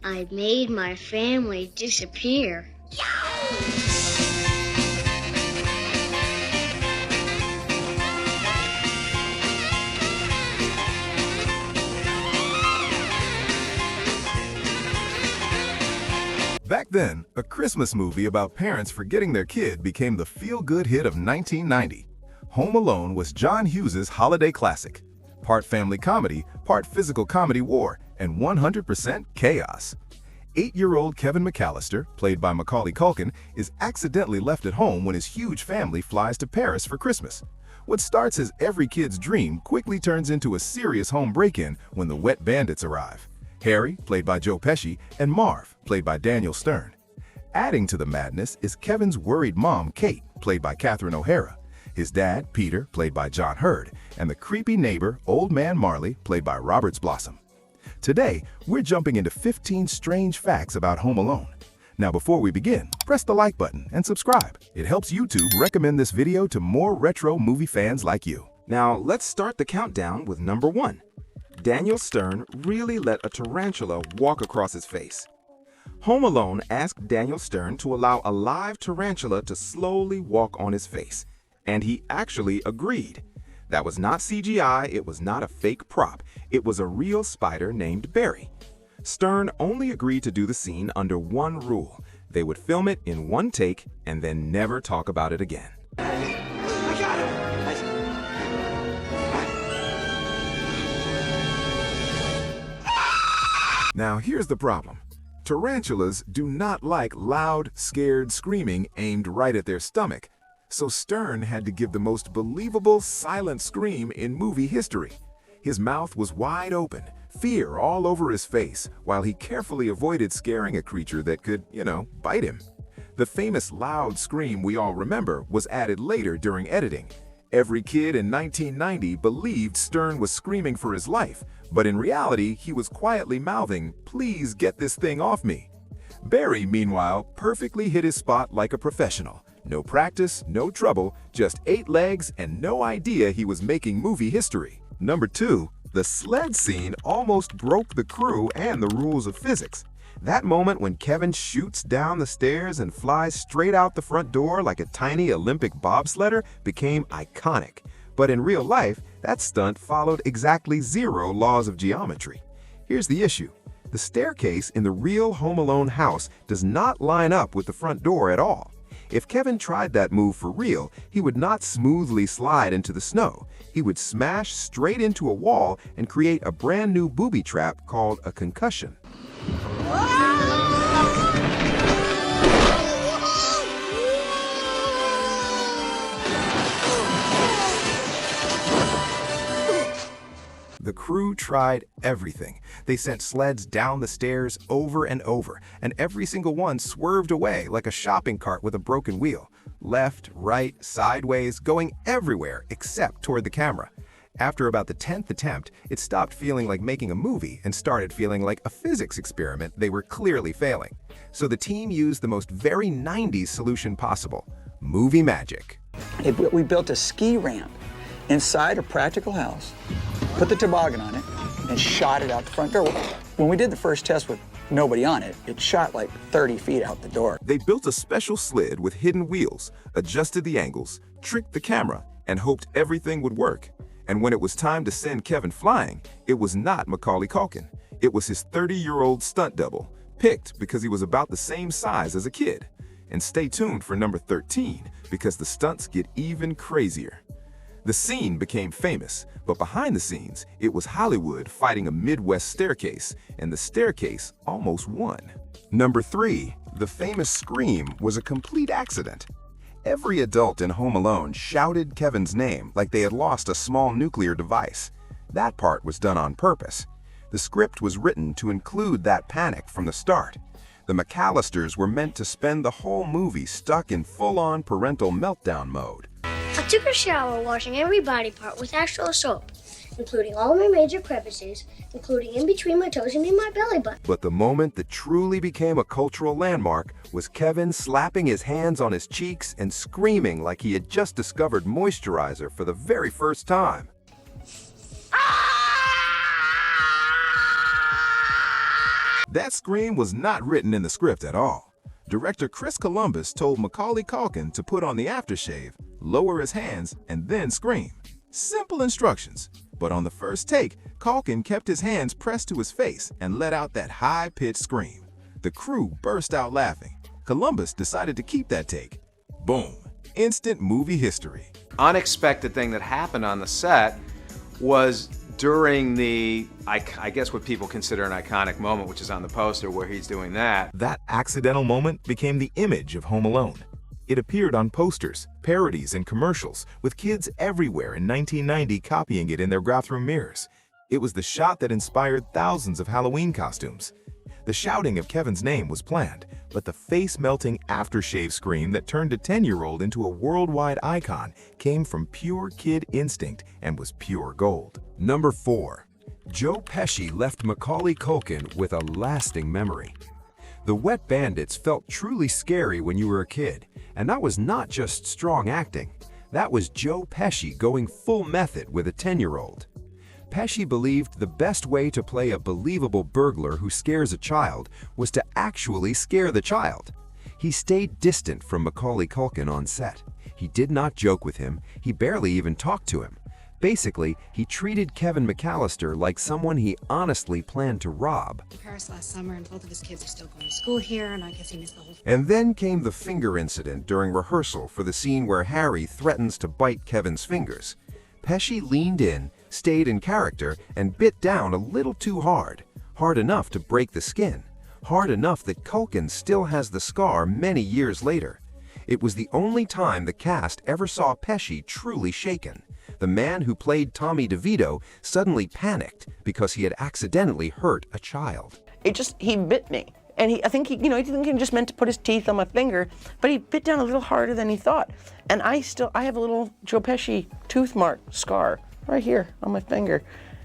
I made my family disappear. Back then, a Christmas movie about parents forgetting their kid became the feel-good hit of 1990. Home Alone was John Hughes's holiday classic. Part family comedy, part physical comedy war, and 100% chaos. 8-year-old Kevin McCallister, played by Macaulay Culkin, is accidentally left at home when his huge family flies to Paris for Christmas. What starts as every kid's dream quickly turns into a serious home break-in when the wet bandits arrive. Harry, played by Joe Pesci, and Marv, played by Daniel Stern. Adding to the madness is Kevin's worried mom, Kate, played by Catherine O'Hara, his dad, Peter, played by John Hurd, and the creepy neighbor, Old Man Marley, played by Roberts Blossom. Today, we're jumping into 15 strange facts about Home Alone. Now before we begin, press the like button and subscribe. It helps YouTube recommend this video to more retro movie fans like you. Now let's start the countdown with number 1. Daniel Stern really let a tarantula walk across his face. Home Alone asked Daniel Stern to allow a live tarantula to slowly walk on his face, and he actually agreed. That was not CGI, it was not a fake prop, it was a real spider named Barry. Stern only agreed to do the scene under one rule. They would film it in one take and then never talk about it again. I got him! Now here's the problem. Tarantulas do not like loud, scared screaming aimed right at their stomach, so Stern had to give the most believable silent scream in movie history. His mouth was wide open, fear all over his face, while he carefully avoided scaring a creature that could, bite him. The famous loud scream we all remember was added later during editing. Every kid in 1990 believed Stern was screaming for his life, but in reality, he was quietly mouthing, "Please get this thing off me." Barry, meanwhile, perfectly hit his spot like a professional. No practice, no trouble, just 8 legs and no idea he was making movie history. Number 2, the sled scene almost broke the crew and the rules of physics. That moment when Kevin shoots down the stairs and flies straight out the front door like a tiny Olympic bobsledder became iconic. But in real life, that stunt followed exactly 0 laws of geometry. Here's the issue. The staircase in the real Home Alone house does not line up with the front door at all. If Kevin tried that move for real, he would not smoothly slide into the snow. He would smash straight into a wall and create a brand new booby trap called a concussion. The crew tried everything. They sent sleds down the stairs over and over, and every single one swerved away like a shopping cart with a broken wheel. Left, right, sideways, going everywhere except toward the camera. After about the 10th attempt, it stopped feeling like making a movie and started feeling like a physics experiment they were clearly failing. So the team used the most very 90s solution possible: movie magic. We built a ski ramp inside a practical house, put the toboggan on it, and shot it out the front door. When we did the first test with nobody on it, it shot like 30 feet out the door. They built a special sled with hidden wheels, adjusted the angles, tricked the camera, and hoped everything would work. And when it was time to send Kevin flying, it was not Macaulay Culkin. It was his 30-year-old stunt double, picked because he was about the same size as a kid. And stay tuned for number 13, because the stunts get even crazier. The scene became famous, but behind the scenes, it was Hollywood fighting a Midwest staircase, and the staircase almost won. Number 3, the famous scream was a complete accident. Every adult in Home Alone shouted Kevin's name like they had lost a small nuclear device. That part was done on purpose. The script was written to include that panic from the start. The McCallisters were meant to spend the whole movie stuck in full-on parental meltdown mode. I took a shower washing every body part with actual soap, including all my major crevices, including in between my toes and in my belly button. But the moment that truly became a cultural landmark was Kevin slapping his hands on his cheeks and screaming like he had just discovered moisturizer for the very first time. That scream was not written in the script at all. Director Chris Columbus told Macaulay Culkin to put on the aftershave, lower his hands, and then scream. Simple instructions. But on the first take, Culkin kept his hands pressed to his face and let out that high-pitched scream. The crew burst out laughing. Columbus decided to keep that take. Boom. Instant movie history. Unexpected thing that happened on the set was during the, I guess what people consider an iconic moment, which is on the poster where he's doing that. That accidental moment became the image of Home Alone. It appeared on posters, parodies, and commercials, with kids everywhere in 1990 copying it in their bathroom mirrors. It was the shot that inspired thousands of Halloween costumes. The shouting of Kevin's name was planned, but the face-melting aftershave scream that turned a 10-year-old into a worldwide icon came from pure kid instinct and was pure gold. Number 4. Joe Pesci left Macaulay Culkin with a lasting memory. The Wet Bandits felt truly scary when you were a kid, and that was not just strong acting. That was Joe Pesci going full method with a 10-year-old. Pesci believed the best way to play a believable burglar who scares a child was to actually scare the child. He stayed distant from Macaulay Culkin on set. He did not joke with him. He barely even talked to him. Basically, he treated Kevin McCallister like someone he honestly planned to rob. In Paris last summer, and both of his kids are still going to school here, and I guess he missed the whole. And then came the finger incident during rehearsal for the scene where Harry threatens to bite Kevin's fingers. Pesci leaned in, stayed in character, and bit down a little too hard enough to break the skin, hard enough that Culkin still has the scar many years later. It was the only time the cast ever saw Pesci truly shaken. The man who played Tommy DeVito suddenly panicked because he had accidentally hurt a child. He bit me. And I think he just meant to put his teeth on my finger, but he bit down a little harder than he thought. And I have a little Joe Pesci tooth mark scar right here on my finger,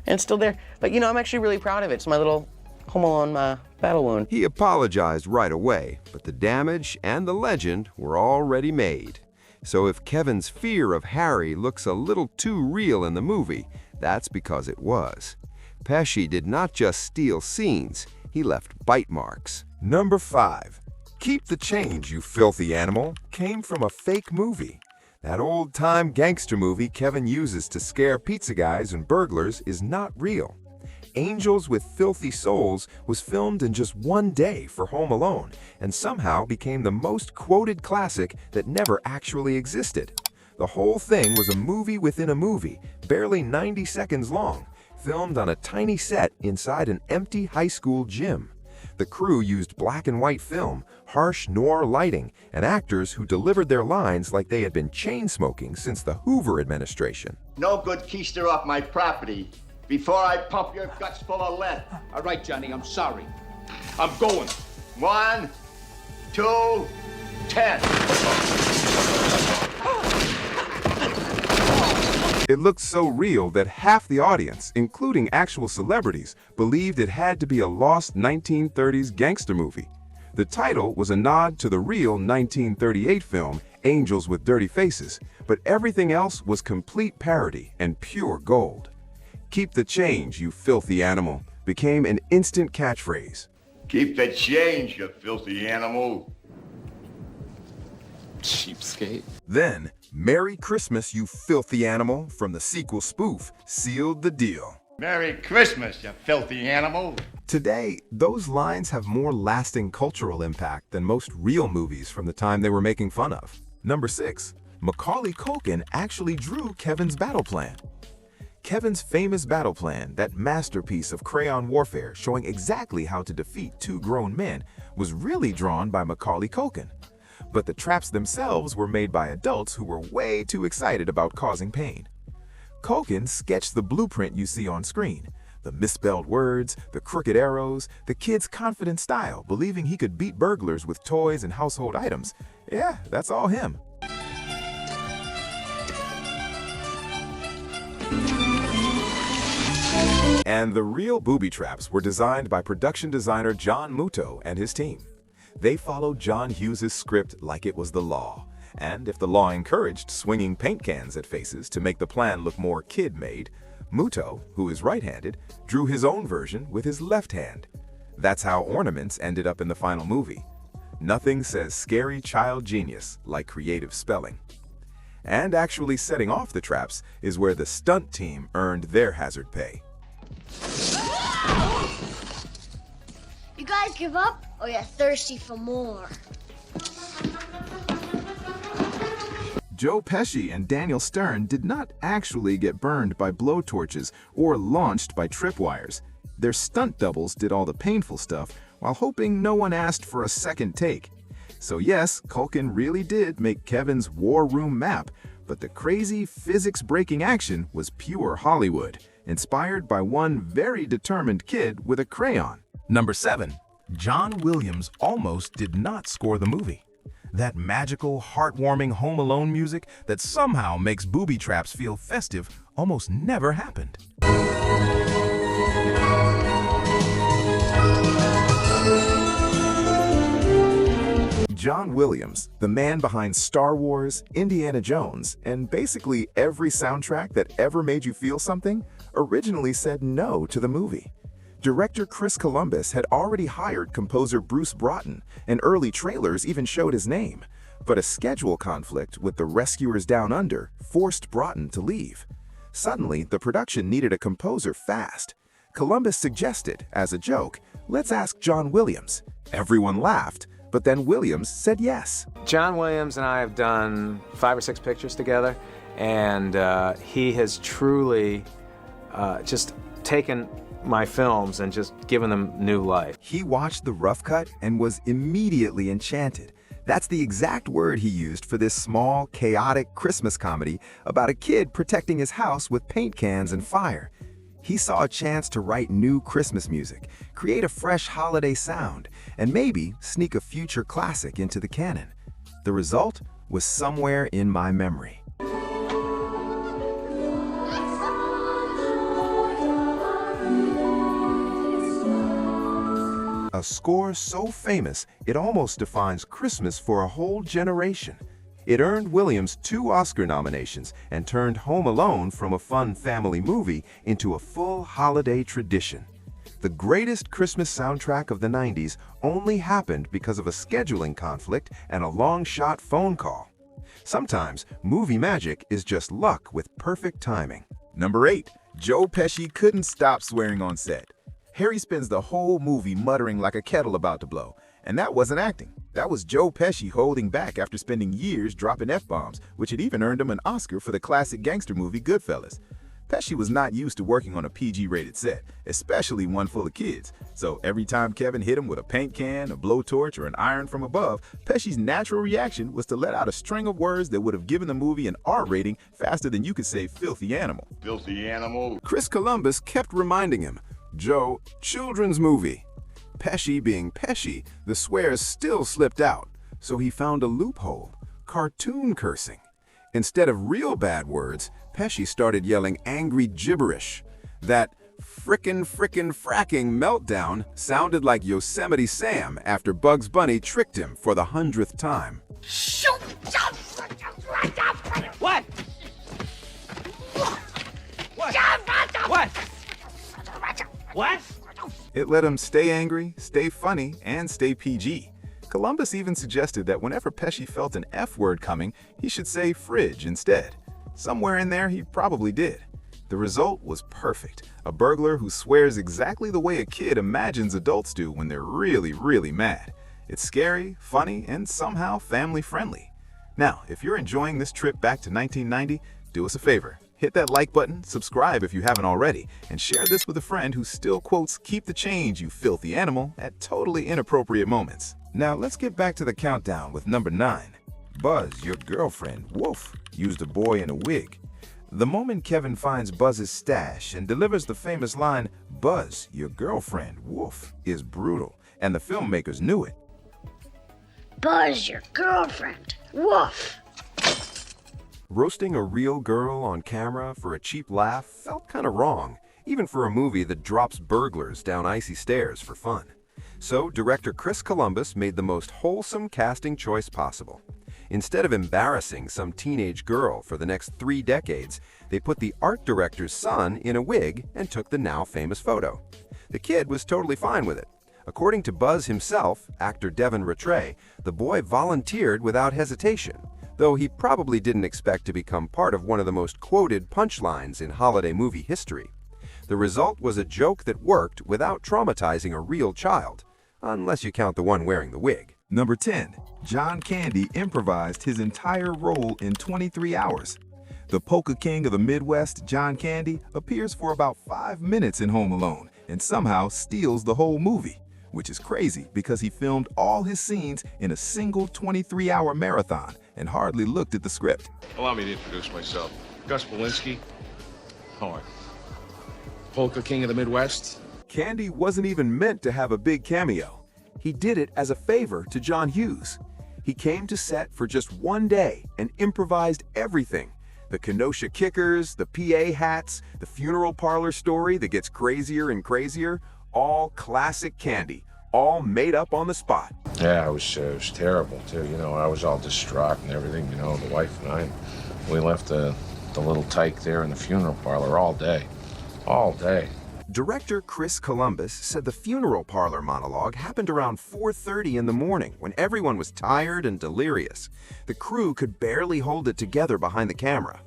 and it's still there. But I'm actually really proud of it. It's my little Home Alone battle wound. He apologized right away, but the damage and the legend were already made. So if Kevin's fear of Harry looks a little too real in the movie, that's because it was. Pesci did not just steal scenes, he left bite marks. Number 5. Keep the Change, You Filthy Animal came from a fake movie. That old-time gangster movie Kevin uses to scare pizza guys and burglars is not real. Angels with Filthy Souls was filmed in just one day for Home Alone and somehow became the most quoted classic that never actually existed. The whole thing was a movie within a movie, barely 90 seconds long, filmed on a tiny set inside an empty high school gym. The crew used black and white film, harsh noir lighting, and actors who delivered their lines like they had been chain smoking since the Hoover administration. No good keister off my property before I pump your guts full of lead. All right, Johnny, I'm sorry. I'm going. 1, 2, 10. It looked so real that half the audience, including actual celebrities, believed it had to be a lost 1930s gangster movie. The title was a nod to the real 1938 film Angels with Dirty Faces, but everything else was complete parody and pure gold. Keep the change, you filthy animal, became an instant catchphrase. Keep the change, you filthy animal. Cheapskate. Then, Merry Christmas, You Filthy Animal, from the sequel spoof, sealed the deal. Merry Christmas, you filthy animal. Today, those lines have more lasting cultural impact than most real movies from the time they were making fun of. Number 6. Macaulay Culkin actually drew Kevin's battle plan. Kevin's famous battle plan, that masterpiece of crayon warfare showing exactly how to defeat two grown men, was really drawn by Macaulay Culkin. But the traps themselves were made by adults who were way too excited about causing pain. Culkin sketched the blueprint you see on screen. The misspelled words, the crooked arrows, the kid's confident style, believing he could beat burglars with toys and household items. Yeah, that's all him. And the real booby traps were designed by production designer John Muto and his team. They followed John Hughes' script like it was the law. And if the law encouraged swinging paint cans at faces to make the plan look more kid-made, Muto, who is right-handed, drew his own version with his left hand. That's how ornaments ended up in the final movie. Nothing says scary child genius like creative spelling. And actually setting off the traps is where the stunt team earned their hazard pay. You guys give up, or you're thirsty for more? Joe Pesci and Daniel Stern did not actually get burned by blowtorches or launched by tripwires. Their stunt doubles did all the painful stuff while hoping no one asked for a second take. So yes, Culkin really did make Kevin's war room map, but the crazy physics-breaking action was pure Hollywood, inspired by one very determined kid with a crayon. Number 7. John Williams almost did not score the movie. That magical, heartwarming Home Alone music that somehow makes booby traps feel festive almost never happened. John Williams, the man behind Star Wars, Indiana Jones, and basically every soundtrack that ever made you feel something, originally said no to the movie. Director Chris Columbus had already hired composer Bruce Broughton, and early trailers even showed his name. But a schedule conflict with the Rescuers Down Under forced Broughton to leave. Suddenly, the production needed a composer fast. Columbus suggested, as a joke, "Let's ask John Williams." Everyone laughed, but then Williams said yes. John Williams and I have done 5 or 6 pictures together, and he has truly just taken my films and just given them new life. He watched the rough cut and was immediately enchanted. That's the exact word he used for this small, chaotic Christmas comedy about a kid protecting his house with paint cans and fire. He saw a chance to write new Christmas music, create a fresh holiday sound, and maybe sneak a future classic into the canon. The result was Somewhere in My Memory. A score so famous, it almost defines Christmas for a whole generation. It earned Williams 2 Oscar nominations and turned Home Alone from a fun family movie into a full holiday tradition. The greatest Christmas soundtrack of the 90s only happened because of a scheduling conflict and a long-shot phone call. Sometimes, movie magic is just luck with perfect timing. Number 8. Joe Pesci couldn't stop swearing on set. Harry spends the whole movie muttering like a kettle about to blow, and that wasn't acting. That was Joe Pesci holding back after spending years dropping F-bombs, which had even earned him an Oscar for the classic gangster movie Goodfellas. Pesci was not used to working on a PG-rated set, especially one full of kids, so every time Kevin hit him with a paint can, a blowtorch, or an iron from above, Pesci's natural reaction was to let out a string of words that would have given the movie an R rating faster than you could say filthy animal. Filthy animal. Chris Columbus kept reminding him, "Joe, children's movie." Pesci being Pesci, the swears still slipped out, so he found a loophole: cartoon cursing. Instead of real bad words, Pesci started yelling angry gibberish. That frickin' fracking meltdown sounded like Yosemite Sam after Bugs Bunny tricked him for the 100th time. What? What? What? It let him stay angry, stay funny, and stay PG. Columbus even suggested that whenever Pesci felt an F word coming, he should say fridge instead. Somewhere in there, he probably did. The result was perfect. A burglar who swears exactly the way a kid imagines adults do when they're really mad. It's scary, funny, and somehow family-friendly. Now, if you're enjoying this trip back to 1990, do us a favor. Hit that like button, subscribe if you haven't already, and share this with a friend who still quotes "keep the change, you filthy animal" at totally inappropriate moments. Now let's get back to the countdown with number 9. Buzz, your girlfriend, Woof, used a boy in a wig. The moment Kevin finds Buzz's stash and delivers the famous line, "Buzz, your girlfriend, Woof," is brutal, and the filmmakers knew it. Buzz, your girlfriend. Woof. Roasting a real girl on camera for a cheap laugh felt kinda wrong, even for a movie that drops burglars down icy stairs for fun. So director Chris Columbus made the most wholesome casting choice possible. Instead of embarrassing some teenage girl for the next 3 decades, they put the art director's son in a wig and took the now famous photo. The kid was totally fine with it. According to Buzz himself, actor Devin Rattray, the boy volunteered without hesitation, though he probably didn't expect to become part of one of the most quoted punchlines in holiday movie history. The result was a joke that worked without traumatizing a real child, unless you count the one wearing the wig. Number 10. John Candy improvised his entire role in 23 hours. The polka king of the Midwest, John Candy, appears for about 5 minutes in Home Alone and somehow steals the whole movie, which is crazy because he filmed all his scenes in a single 23-hour marathon and hardly looked at the script. Allow me to introduce myself. Gus Polinski. Howard. Polka King of the Midwest. Candy wasn't even meant to have a big cameo. He did it as a favor to John Hughes. He came to set for just one day and improvised everything. The Kenosha kickers, the PA hats, the funeral parlor story that gets crazier and crazier, all classic Candy, all made up on the spot. Yeah, it was terrible, too. You know, I was all distraught and everything. You know, the wife and I, we left the little tyke there in the funeral parlor all day. All day. Director Chris Columbus said the funeral parlor monologue happened around 4:30 in the morning when everyone was tired and delirious. The crew could barely hold it together behind the camera.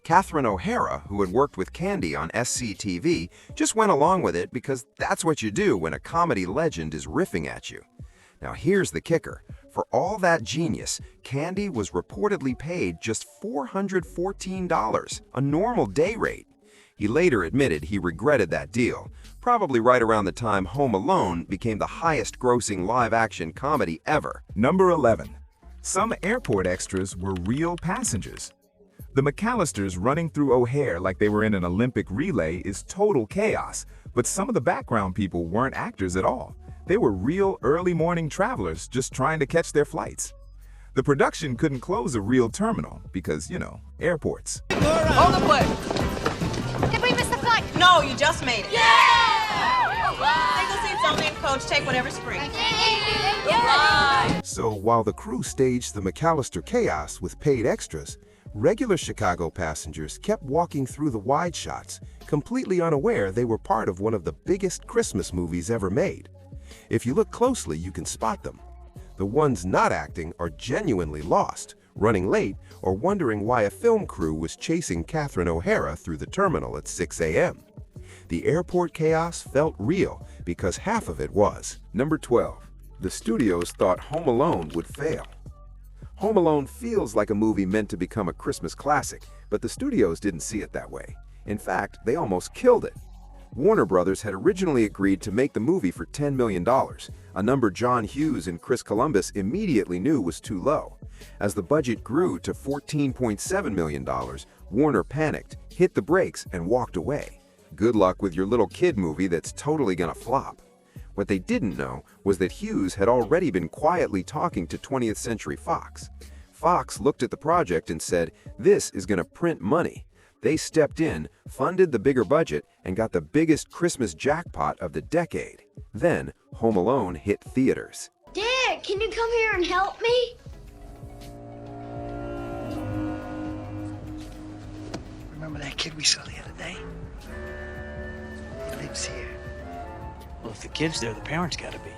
Catherine O'Hara, who had worked with Candy on SCTV, just went along with it because that's what you do when a comedy legend is riffing at you. Now here's the kicker. For all that genius, Candy was reportedly paid just $414, a normal day rate. He later admitted he regretted that deal, probably right around the time Home Alone became the highest-grossing live-action comedy ever. Number 11. Some airport extras were real passengers. The McCallisters running through O'Hare like they were in an Olympic relay is total chaos, but some of the background people weren't actors at all. They were real early-morning travelers just trying to catch their flights. The production couldn't close a real terminal because, you know, airports. Hold the plane! Did we miss the flight? No, you just made it. Yeah! Single seats only, coach. Take whatever's free. So while the crew staged the McCallister chaos with paid extras, regular Chicago passengers kept walking through the wide shots, completely unaware they were part of one of the biggest Christmas movies ever made. If you look closely, you can spot them. The ones not acting are genuinely lost, running late, or wondering why a film crew was chasing Catherine O'Hara through the terminal at 6 a.m. The airport chaos felt real because half of it was. Number 12. The studios thought Home Alone would fail. Home Alone feels like a movie meant to become a Christmas classic, but the studios didn't see it that way. In fact, they almost killed it. Warner Brothers had originally agreed to make the movie for $10 million, a number John Hughes and Chris Columbus immediately knew was too low. As the budget grew to $14.7 million, Warner panicked, hit the brakes, and walked away. Good luck with your little kid movie that's totally gonna flop. What they didn't know was that Hughes had already been quietly talking to 20th Century Fox. Fox looked at the project and said, "This is gonna print money." They stepped in, funded the bigger budget, and got the biggest Christmas jackpot of the decade. Then, Home Alone hit theaters. Dad, can you come here and help me? Remember that kid we saw the other day? He lives here. Well, if the kid's there, the parents gotta be.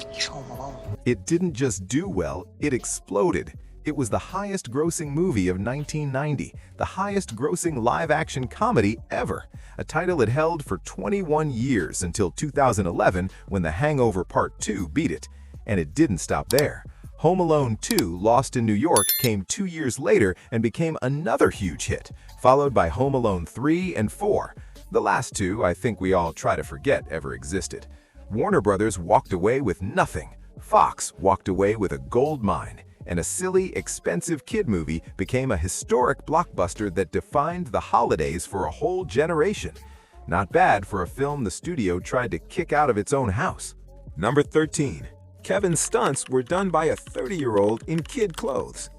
He's home alone. It didn't just do well, it exploded. It was the highest-grossing movie of 1990, the highest-grossing live-action comedy ever, a title it held for 21 years until 2011 when The Hangover Part 2 beat it. And it didn't stop there. Home Alone 2, Lost in New York, came 2 years later and became another huge hit, followed by Home Alone 3 and 4. The last two, I think we all try to forget ever existed. Warner Brothers walked away with nothing. Fox walked away with a gold mine. And a silly, expensive kid movie became a historic blockbuster that defined the holidays for a whole generation. Not bad for a film the studio tried to kick out of its own house. Number 13. Kevin's stunts were done by a 30-year-old in kid clothes.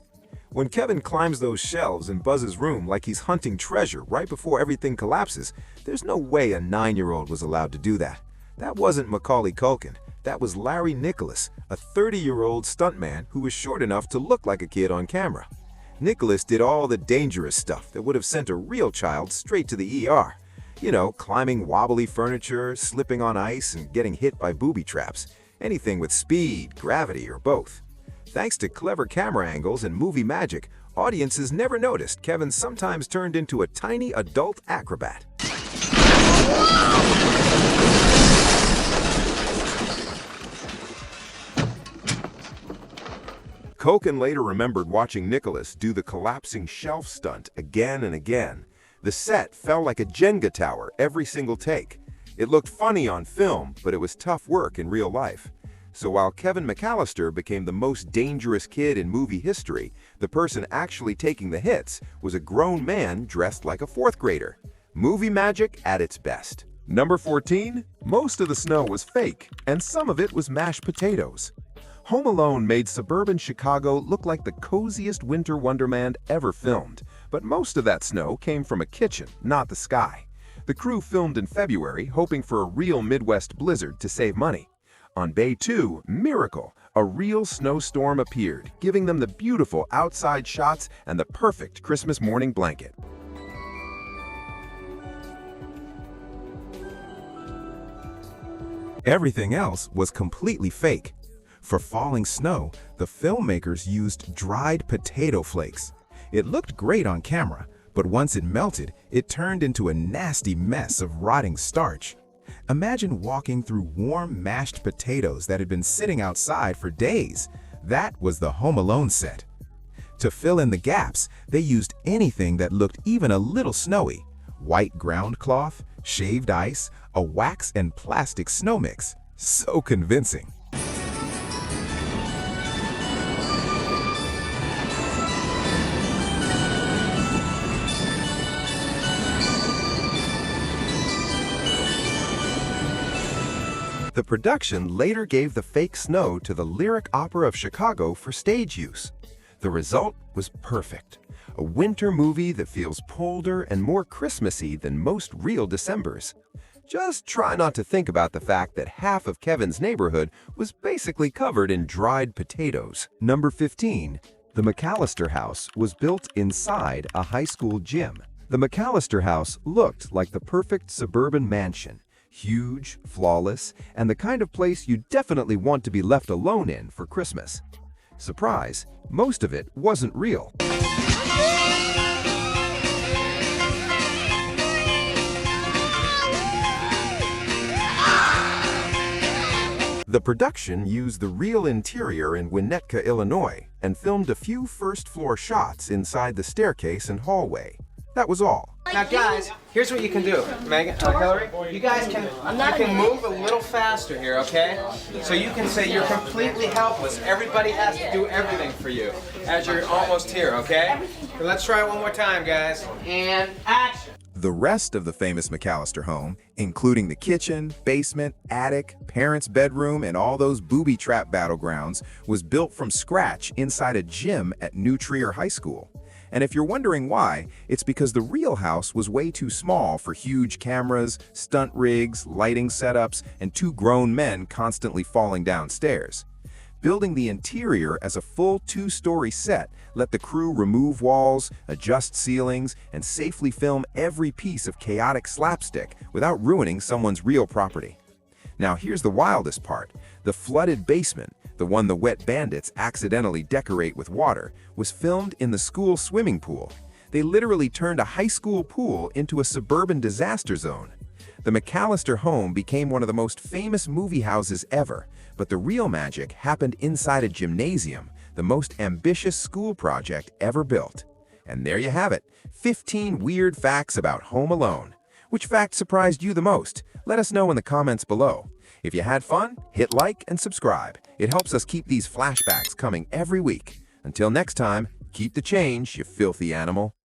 When Kevin climbs those shelves in Buzz's room like he's hunting treasure right before everything collapses, there's no way a 9-year-old was allowed to do that. That wasn't Macaulay Culkin. That was Larry Nicholas, a 30-year-old stuntman who was short enough to look like a kid on camera. Nicholas did all the dangerous stuff that would have sent a real child straight to the ER. You know, climbing wobbly furniture, slipping on ice, and getting hit by booby traps. Anything with speed, gravity, or both. Thanks to clever camera angles and movie magic, audiences never noticed Kevin sometimes turned into a tiny adult acrobat. Culkin later remembered watching Nicholas do the collapsing shelf stunt again and again. The set fell like a Jenga tower every single take. It looked funny on film, but it was tough work in real life. So while Kevin McCallister became the most dangerous kid in movie history, the person actually taking the hits was a grown man dressed like a fourth grader. Movie magic at its best. Number 14. Most of the snow was fake, and some of it was mashed potatoes. Home Alone made suburban Chicago look like the coziest winter wonderland ever filmed, but most of that snow came from a kitchen, not the sky. The crew filmed in February, hoping for a real Midwest blizzard to save money. On Bay 2, miracle, a real snowstorm appeared, giving them the beautiful outside shots and the perfect Christmas morning blanket. Everything else was completely fake. For falling snow, the filmmakers used dried potato flakes. It looked great on camera, but once it melted, it turned into a nasty mess of rotting starch. Imagine walking through warm mashed potatoes that had been sitting outside for days. That was the Home Alone set. To fill in the gaps, they used anything that looked even a little snowy. White ground cloth, shaved ice, a wax and plastic snow mix. So convincing. The production later gave the fake snow to the Lyric Opera of Chicago for stage use. The result was perfect. A winter movie that feels colder and more Christmassy than most real Decembers. Just try not to think about the fact that half of Kevin's neighborhood was basically covered in dried potatoes. Number 15. The McCallister house was built inside a high school gym. The McCallister house looked like the perfect suburban mansion. Huge, flawless, and the kind of place you definitely want to be left alone in for Christmas. Surprise, most of it wasn't real. The production used the real interior in Winnetka, Illinois, and filmed a few first-floor shots inside the staircase and hallway. That was all. Now, guys, here's what you can do. Megan, Hillary, you guys can move a little faster here, okay? So you can say you're completely helpless. Everybody has to do everything for you as you're almost here, okay? So let's try it one more time, guys. And action. The rest of the famous McCallister home, including the kitchen, basement, attic, parents' bedroom, and all those booby-trap battlegrounds, was built from scratch inside a gym at New Trier High School. And if you're wondering why, it's because the real house was way too small for huge cameras, stunt rigs, lighting setups, and two grown men constantly falling downstairs. Building the interior as a full 2-story set let the crew remove walls, adjust ceilings, and safely film every piece of chaotic slapstick without ruining someone's real property. Now here's the wildest part. The flooded basement, the one the wet bandits accidentally decorate with water, was filmed in the school swimming pool. They literally turned a high school pool into a suburban disaster zone. The McCallister home became one of the most famous movie houses ever, but the real magic happened inside a gymnasium, the most ambitious school project ever built. And there you have it, 15 weird facts about Home Alone. Which fact surprised you the most? Let us know in the comments below. If you had fun, hit like and subscribe. It helps us keep these flashbacks coming every week. Until next time, keep the change, you filthy animal.